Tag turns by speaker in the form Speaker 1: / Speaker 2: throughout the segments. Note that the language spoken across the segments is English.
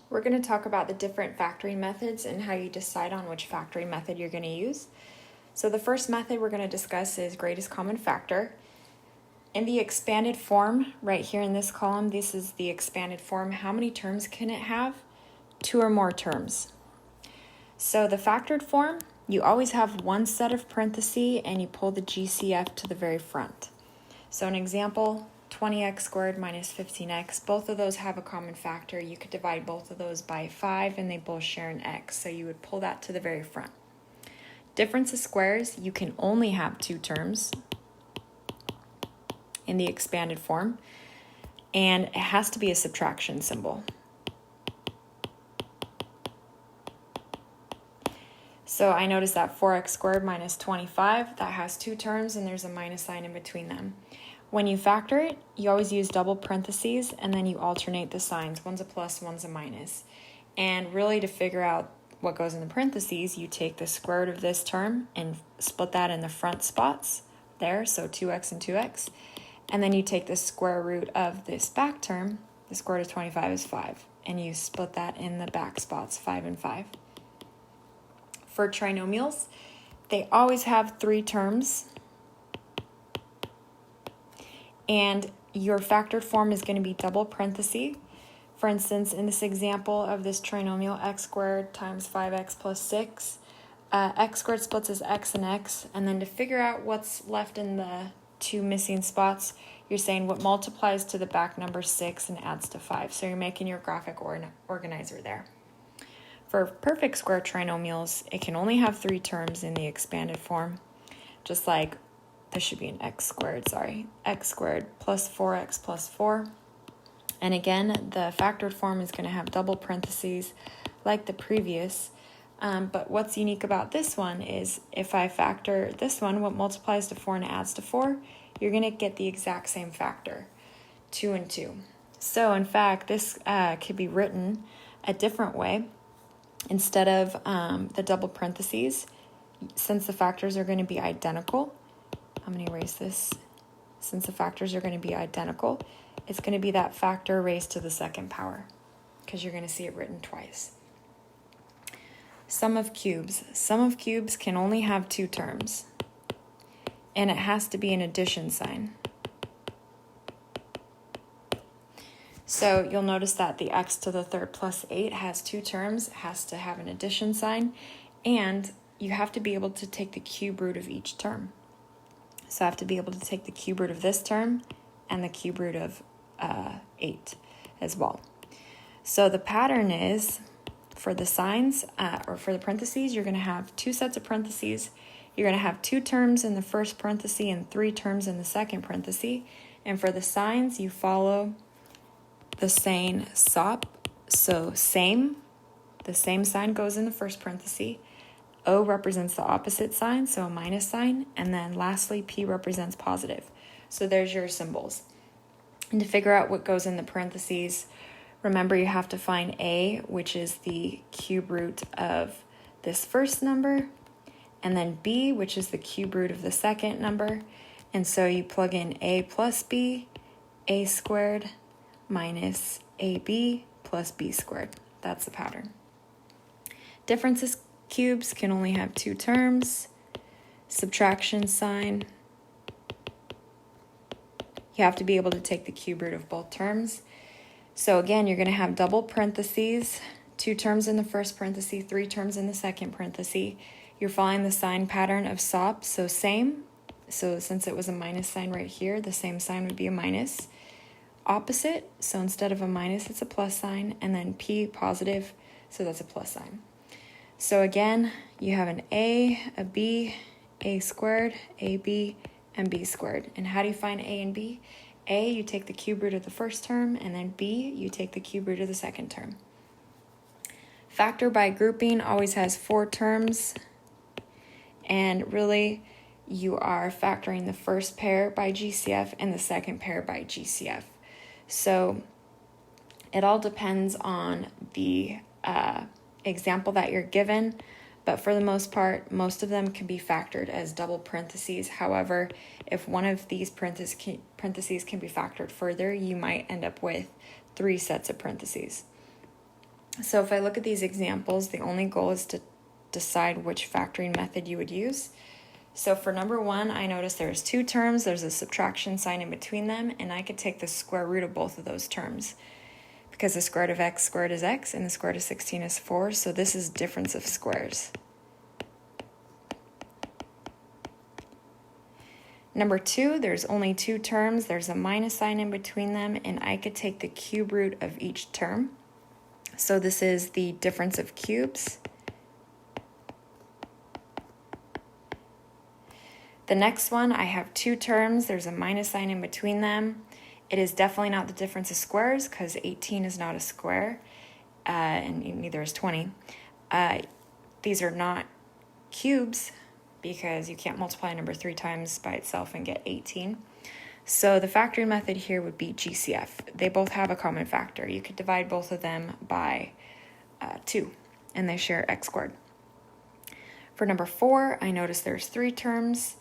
Speaker 1: We're going to talk about the different factoring methods and how you decide on which factoring method you're going to use. So the first method we're going to discuss is greatest common factor. In the expanded form, right here in this column, this is the expanded form. How many terms can it have? 2 or more terms. So the factored form, you always have one set of parentheses and you pull the GCF to the very front. So an example, 20x squared minus 15x, both of those have a common factor. You could divide both of those by 5 and they both share an x, so you would pull that to the very front. Difference of squares, you can only have 2 terms in the expanded form, and it has to be a subtraction symbol. So I noticed that 4x squared minus 25, that has 2 terms and there's a minus sign in between them. When you factor it, you always use double parentheses and then you alternate the signs. One's a plus, one's a minus. And really to figure out what goes in the parentheses, you take the square root of this term and split that in the front spots there, so 2x and 2x. And then you take the square root of this back term, the square root of 25 is 5, and you split that in the back spots, 5 and 5. For trinomials, they always have 3 terms, and your factored form is going to be double parenthesis. For instance, in this example of this trinomial, x squared times 5x plus 6, x squared splits as x and x, and then to figure out what's left in the 2 missing spots, you're saying what multiplies to the back number 6 and adds to 5. So you're making your graphic organizer there. For perfect square trinomials, it can only have 3 terms in the expanded form, just like this should be an x squared plus 4x plus 4. And again, the factored form is going to have double parentheses like the previous. But what's unique about this one is if I factor this one, what multiplies to 4 and adds to 4, you're going to get the exact same factor, 2 and 2. So in fact, this could be written a different way. Instead of the double parentheses, since the factors are going to be identical, I'm going to erase this. Since the factors are going to be identical, it's going to be that factor raised to the second power, because you're going to see it written twice. Sum of cubes. Sum of cubes can only have 2 terms, and it has to be an addition sign. So you'll notice that the x to the third plus 8 has 2 terms, it has to have an addition sign, and you have to be able to take the cube root of each term. So I have to be able to take the cube root of this term and the cube root of 8 as well. So the pattern is, for the signs, or for the parentheses, you're going to have 2 sets of parentheses. You're going to have 2 terms in the first parenthesis and 3 terms in the second parenthesis. And for the signs, you follow the same SOP, so same. The same sign goes in the first parenthesis. O represents the opposite sign, so a minus sign. And then lastly, P represents positive. So there's your symbols. And to figure out what goes in the parentheses, remember you have to find A, which is the cube root of this first number, and then B, which is the cube root of the second number. And so you plug in A plus B, A squared minus AB plus B squared. That's the pattern. Differences cubes can only have 2 terms. Subtraction sign. You have to be able to take the cube root of both terms. So again, you're going to have double parentheses, 2 terms in the first parenthesis, 3 terms in the second parenthesis. You're following the sign pattern of SOP, so same. So since it was a minus sign right here, the same sign would be a minus. Opposite, so instead of a minus, it's a plus sign, and then P positive, so that's a plus sign. So again, you have an A, a B, A squared, AB, and B squared. And how do you find A and B? A, you take the cube root of the first term, and then B, you take the cube root of the second term. Factor by grouping always has 4 terms, and really you are factoring the first pair by GCF and the second pair by GCF. So it all depends on the example that you're given, but for the most part, most of them can be factored as double parentheses. However, if one of these parentheses can be factored further, you might end up with 3 sets of parentheses. So if I look at these examples, the only goal is to decide which factoring method you would use. So for number 1, I notice there's 2 terms, there's a subtraction sign in between them, and I could take the square root of both of those terms. Because the square root of x squared is x, and the square root of 16 is 4, so this is difference of squares. Number 2, there's only 2 terms, there's a minus sign in between them, and I could take the cube root of each term. So this is the difference of cubes. The next one, I have 2 terms, there's a minus sign in between them. It is definitely not the difference of squares because 18 is not a square, and neither is 20. These are not cubes because you can't multiply a number 3 times by itself and get 18. So the factoring method here would be GCF. They both have a common factor. You could divide both of them by 2, and they share x squared. For number 4, I notice there's 3 terms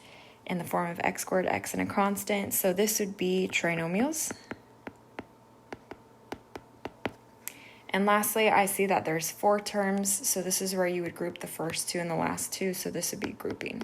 Speaker 1: in the form of x squared, x, and a constant. So this would be trinomials. And lastly, I see that there's 4 terms. So this is where you would group the first 2 and the last 2. So this would be grouping.